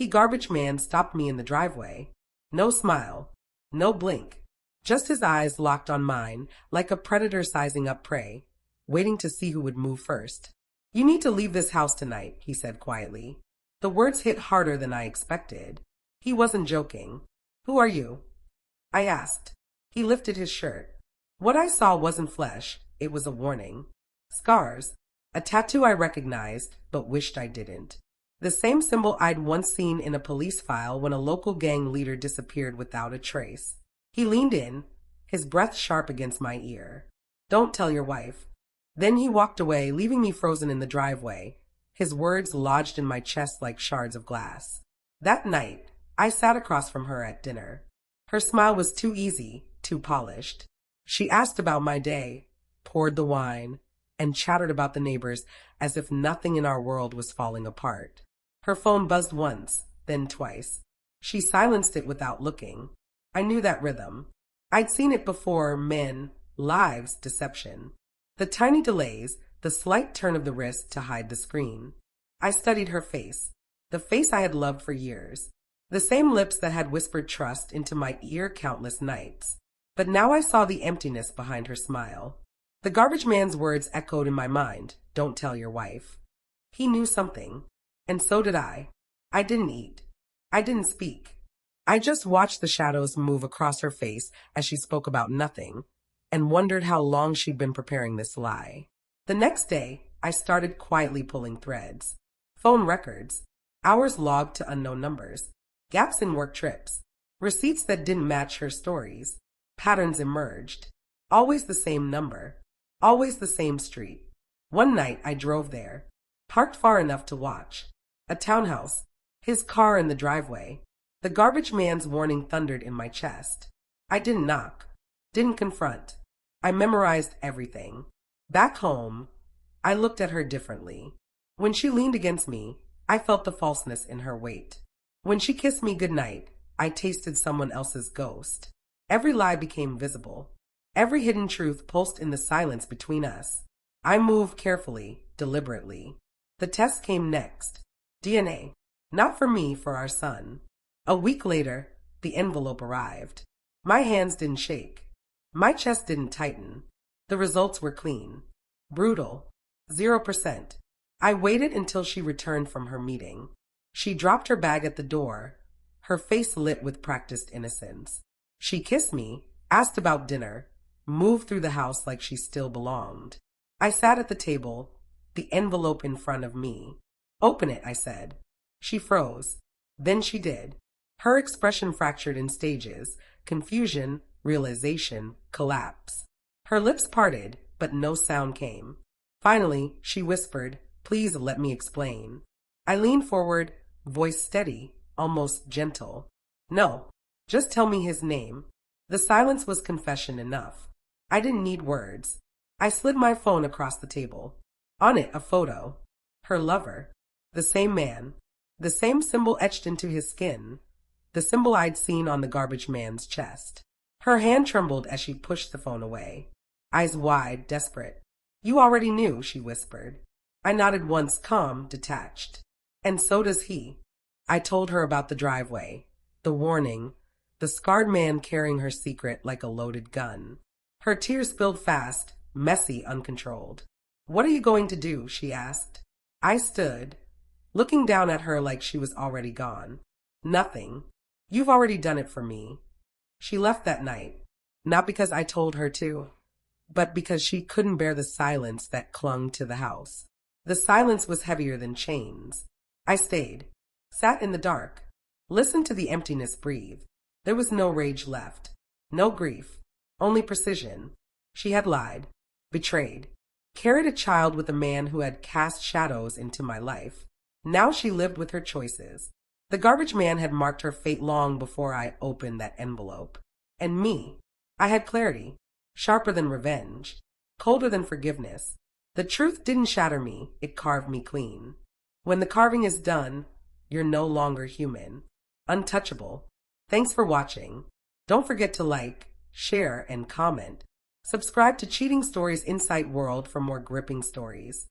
Garbage man stopped me in the driveway. No smile. No blink. Just his eyes locked on mine, like a predator sizing up prey, waiting to see who would move first. You need to leave this house tonight, he said quietly. The words hit harder than I expected. He wasn't joking. Who are you? I asked. He lifted his shirt. What I saw wasn't flesh, it was a warning. Scars. A tattoo I recognized, but wished I didn't. The same symbol I'd once seen in a police file when a local gang leader disappeared without a trace. He leaned in, his breath sharp against my ear. Don't tell your wife. Then he walked away, leaving me frozen in the driveway, his words lodged in my chest like shards of glass. That night, I sat across from her at dinner. Her smile was too easy, too polished. She asked about my day, poured the wine, and chattered about the neighbors as if nothing in our world was falling apart. Her phone buzzed once, then twice. She silenced it without looking. I knew that rhythm. I'd seen it before: men, lives, deception. The tiny delays, the slight turn of the wrist to hide the screen. I studied her face, the face I had loved for years, the same lips that had whispered trust into my ear countless nights. But now I saw the emptiness behind her smile. The garbage man's words echoed in my mind, don't tell your wife. He knew something, and so did I. I didn't eat. I didn't speak. I just watched the shadows move across her face as she spoke about nothing, and wondered how long she'd been preparing this lie. The next day, I started quietly pulling threads. Phone records, hours logged to unknown numbers, gaps in work trips, receipts that didn't match her stories. Patterns emerged. Always the same number. Always the same street. One night I drove there, parked far enough to watch. A townhouse, his car in the driveway. The garbage man's warning thundered in my chest. I didn't knock, didn't confront. I memorized everything. Back home, I looked at her differently. When she leaned against me, I felt the falseness in her weight. When she kissed me goodnight, I tasted someone else's ghost. Every lie became visible. Every hidden truth pulsed in the silence between us. I moved carefully, deliberately. The test came next. DNA. Not for me, for our son. A week later, the envelope arrived. My hands didn't shake. My chest didn't tighten. The results were clean. Brutal. 0%. I waited until she returned from her meeting. She dropped her bag at the door, her face lit with practiced innocence. She kissed me, asked about dinner, moved through the house like she still belonged. I sat at the table, the envelope in front of me. Open it, I said. She froze. Then she did. Her expression fractured in stages: confusion, realization, collapse. Her lips parted, but no sound came. Finally, she whispered, "Please let me explain." I leaned forward, voice steady, almost gentle. "No, just tell me his name." The silence was confession enough. I didn't need words. I slid my phone across the table. On it, a photo. Her lover. The same man. The same symbol etched into his skin. The symbol I'd seen on the garbage man's chest. Her hand trembled as she pushed the phone away. Eyes wide, desperate. "You already knew," she whispered. I nodded once, calm, detached. "And so does he." I told her about the driveway, the warning, the scarred man carrying her secret like a loaded gun. Her tears spilled fast, messy, uncontrolled. "What are you going to do?" she asked. I stood, looking down at her like she was already gone. "Nothing. You've already done it for me." She left that night, not because I told her to, but because she couldn't bear the silence that clung to the house. The silence was heavier than chains. I stayed, sat in the dark, listened to the emptiness breathe. There was no rage left, no grief, only precision. She had lied, betrayed, carried a child with a man who had cast shadows into my life. Now she lived with her choices. The garbage man had marked her fate long before I opened that envelope. And me, I had clarity, sharper than revenge, colder than forgiveness. The truth didn't shatter me, it carved me clean. When the carving is done, you're no longer human, untouchable. Thanks for watching. Don't forget to like, share, and comment. Subscribe to Cheating Stories Insight World for more gripping stories.